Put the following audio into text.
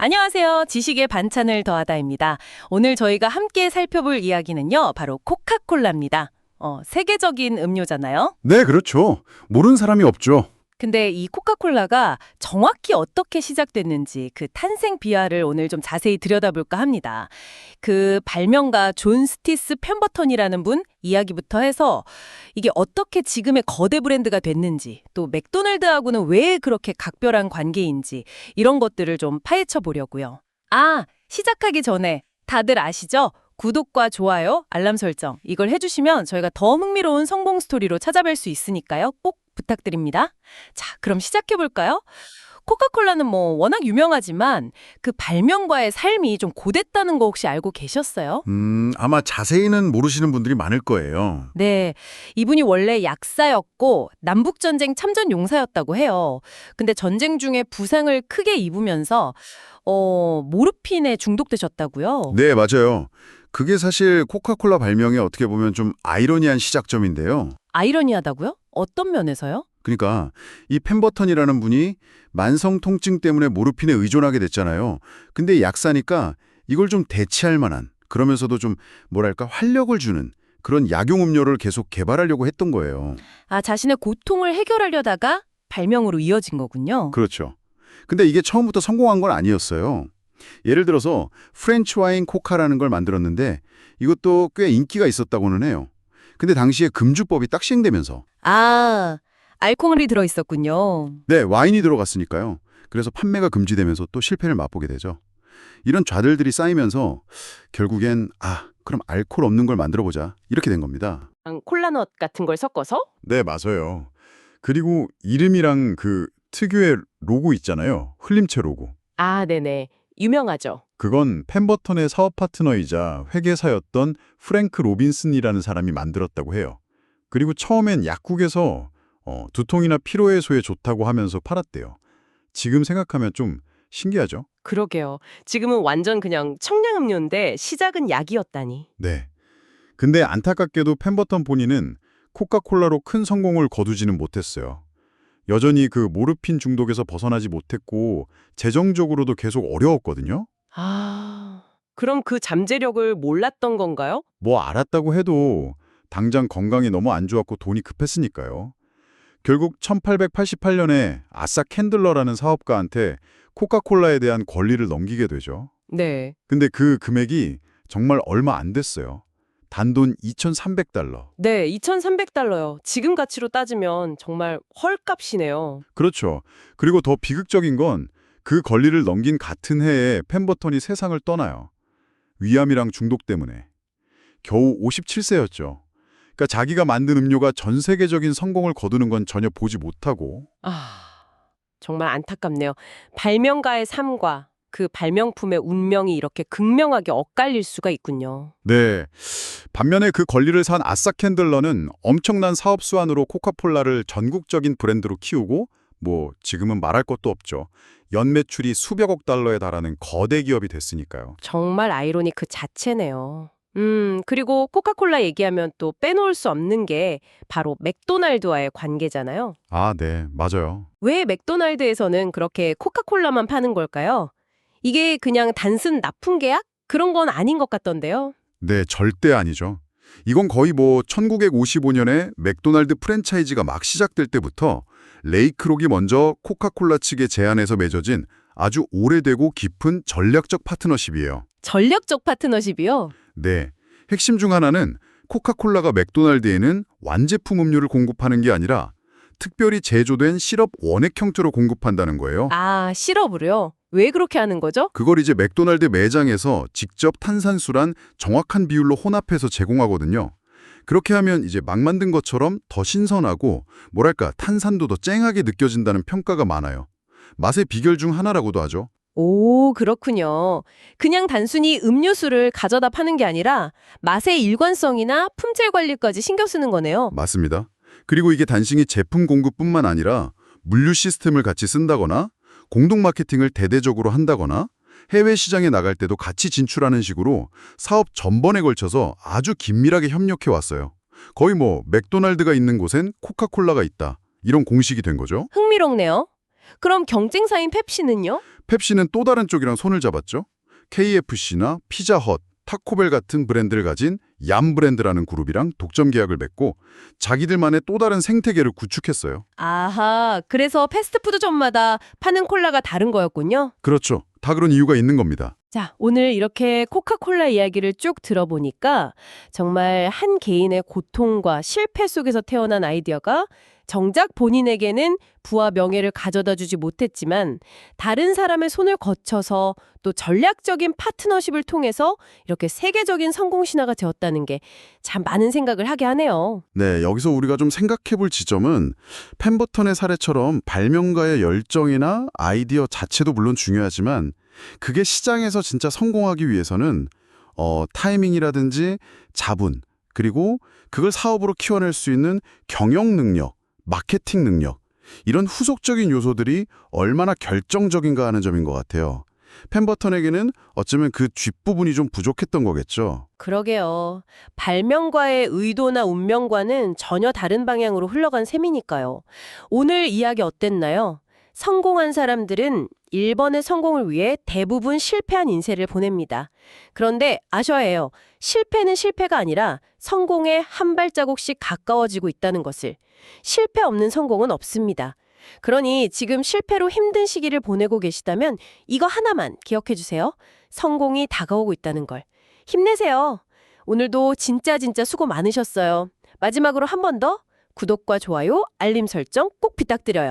안녕하세요. 지식의 반찬을 더하다입니다. 오늘 저희가 함께 살펴볼 이야기는요. 바로 코카콜라입니다. 세계적인 음료잖아요. 네, 그렇죠. 모르는 사람이 없죠. 근데 이 코카콜라가 정확히 어떻게 시작됐는지 그 탄생 비화를 오늘 좀 자세히 들여다볼까 합니다. 그 발명가 존 스티스 펜버턴이라는 분 이야기부터 해서 이게 어떻게 지금의 거대 브랜드가 됐는지, 또 맥도날드하고는 왜 그렇게 각별한 관계인지 이런 것들을 좀 파헤쳐 보려고요. 시작하기 전에 다들 아시죠? 구독과 좋아요, 알람 설정 이걸 해주시면 저희가 더 흥미로운 성공 스토리로 찾아뵐 수 있으니까요. 꼭 부탁드립니다. 자, 그럼 시작해볼까요? 코카콜라는 워낙 유명하지만 그 발명가의 삶이 좀 고됐다는 거 혹시 알고 계셨어요? 아마 자세히는 모르시는 분들이 많을 거예요. 네, 이분이 원래 약사였고 남북전쟁 참전 용사였다고 해요. 근데 전쟁 중에 부상을 크게 입으면서 모르핀에 중독되셨다고요? 네, 맞아요. 그게 사실 코카콜라 발명의 어떻게 보면 좀 아이러니한 시작점인데요. 아이러니하다고요? 어떤 면에서요? 그러니까 이 펜버턴이라는 분이 만성 통증 때문에 모르핀에 의존하게 됐잖아요. 근데 약사니까 이걸 좀 대체할 만한, 그러면서도 좀 뭐랄까 활력을 주는 그런 약용 음료를 계속 개발하려고 했던 거예요. 자신의 고통을 해결하려다가 발명으로 이어진 거군요. 그렇죠. 근데 이게 처음부터 성공한 건 아니었어요. 예를 들어서 프렌치 와인 코카라는 걸 만들었는데 이것도 꽤 인기가 있었다고는 해요. 근데 당시에 금주법이 딱 시행되면서 알코올이 들어있었군요. 네, 와인이 들어갔으니까요. 그래서 판매가 금지되면서 또 실패를 맛보게 되죠. 이런 좌들들이 쌓이면서 결국엔 그럼 알코올 없는 걸 만들어보자 이렇게 된 겁니다. 콜라넛 같은 걸 섞어서? 네, 맞아요. 그리고 이름이랑 그 특유의 로고 있잖아요. 흘림체 로고. 네네. 유명하죠. 그건 펜버턴의 사업 파트너이자 회계사였던 프랭크 로빈슨이라는 사람이 만들었다고 해요. 그리고 처음엔 약국에서 두통이나 피로 해소에 좋다고 하면서 팔았대요. 지금 생각하면 좀 신기하죠? 그러게요. 지금은 완전 그냥 청량음료인데 시작은 약이었다니. 네. 근데 안타깝게도 펜버턴 본인은 코카콜라로 큰 성공을 거두지는 못했어요. 여전히 그 모르핀 중독에서 벗어나지 못했고 재정적으로도 계속 어려웠거든요. 그럼 그 잠재력을 몰랐던 건가요? 뭐 알았다고 해도 당장 건강이 너무 안 좋았고 돈이 급했으니까요. 결국 1888년에 아사 캔들러라는 사업가한테 코카콜라에 대한 권리를 넘기게 되죠. 네. 근데 그 금액이 정말 얼마 안 됐어요. 단돈 2,300달러. 네, 2,300달러요. 지금 가치로 따지면 정말 헐값이네요. 그렇죠. 그리고 더 비극적인 건 그 권리를 넘긴 같은 해에 펜버턴이 세상을 떠나요. 위암이랑 중독 때문에. 겨우 57세였죠. 그러니까 자기가 만든 음료가 전 세계적인 성공을 거두는 건 전혀 보지 못하고. 정말 안타깝네요. 발명가의 삶과 그 발명품의 운명이 이렇게 극명하게 엇갈릴 수가 있군요. 네. 반면에 그 권리를 산 아싸 캔들러는 엄청난 사업 수완으로 코카콜라를 전국적인 브랜드로 키우고 지금은 말할 것도 없죠. 연매출이 수백억 달러에 달하는 거대 기업이 됐으니까요. 정말 아이러니 그 자체네요. 그리고 코카콜라 얘기하면 또 빼놓을 수 없는 게 바로 맥도날드와의 관계잖아요. 네, 맞아요. 왜 맥도날드에서는 그렇게 코카콜라만 파는 걸까요? 이게 그냥 단순 납품 계약? 그런 건 아닌 것 같던데요. 네, 절대 아니죠. 이건 거의 1955년에 맥도날드 프랜차이즈가 막 시작될 때부터 레이크록이 먼저 코카콜라 측에 제안해서 맺어진 아주 오래되고 깊은 전략적 파트너십이에요. 전략적 파트너십이요? 네, 핵심 중 하나는 코카콜라가 맥도날드에는 완제품 음료를 공급하는 게 아니라 특별히 제조된 시럽 원액 형태로 공급한다는 거예요. 시럽으로요? 왜 그렇게 하는 거죠? 그걸 이제 맥도날드 매장에서 직접 탄산수란 정확한 비율로 혼합해서 제공하거든요. 그렇게 하면 이제 막 만든 것처럼 더 신선하고 탄산도 더 쨍하게 느껴진다는 평가가 많아요. 맛의 비결 중 하나라고도 하죠. 오, 그렇군요. 그냥 단순히 음료수를 가져다 파는 게 아니라 맛의 일관성이나 품질 관리까지 신경 쓰는 거네요. 맞습니다. 그리고 이게 단순히 제품 공급뿐만 아니라 물류 시스템을 같이 쓴다거나 공동 마케팅을 대대적으로 한다거나 해외 시장에 나갈 때도 같이 진출하는 식으로 사업 전번에 걸쳐서 아주 긴밀하게 협력해 왔어요. 거의 맥도날드가 있는 곳엔 코카콜라가 있다. 이런 공식이 된 거죠. 흥미롭네요. 그럼 경쟁사인 펩시는요? 펩시는 또 다른 쪽이랑 손을 잡았죠. KFC나 피자헛, 타코벨 같은 브랜드를 가진 얌 브랜드라는 그룹이랑 독점 계약을 맺고 자기들만의 또 다른 생태계를 구축했어요. 아하, 그래서 패스트푸드점마다 파는 콜라가 다른 거였군요. 그렇죠. 다 그런 이유가 있는 겁니다. 자, 오늘 이렇게 코카콜라 이야기를 쭉 들어보니까 정말 한 개인의 고통과 실패 속에서 태어난 아이디어가 정작 본인에게는 부와 명예를 가져다 주지 못했지만 다른 사람의 손을 거쳐서 또 전략적인 파트너십을 통해서 이렇게 세계적인 성공 신화가 되었다는 게 참 많은 생각을 하게 하네요. 네, 여기서 우리가 좀 생각해 볼 지점은 펜버턴의 사례처럼 발명가의 열정이나 아이디어 자체도 물론 중요하지만 그게 시장에서 진짜 성공하기 위해서는 타이밍이라든지 자본, 그리고 그걸 사업으로 키워낼 수 있는 경영 능력, 마케팅 능력, 이런 후속적인 요소들이 얼마나 결정적인가 하는 점인 것 같아요. 펜버턴에게는 어쩌면 그 뒷부분이 좀 부족했던 거겠죠. 그러게요. 발명가의 의도나 운명과는 전혀 다른 방향으로 흘러간 셈이니까요. 오늘 이야기 어땠나요? 성공한 사람들은 1번의 성공을 위해 대부분 실패한 인생을 보냅니다. 그런데 아셔야 해요. 실패는 실패가 아니라 성공에 한 발자국씩 가까워지고 있다는 것을. 실패 없는 성공은 없습니다. 그러니 지금 실패로 힘든 시기를 보내고 계시다면 이거 하나만 기억해 주세요. 성공이 다가오고 있다는 걸. 힘내세요. 오늘도 진짜 수고 많으셨어요. 마지막으로 한 번 더 구독과 좋아요, 알림 설정 꼭 부탁드려요.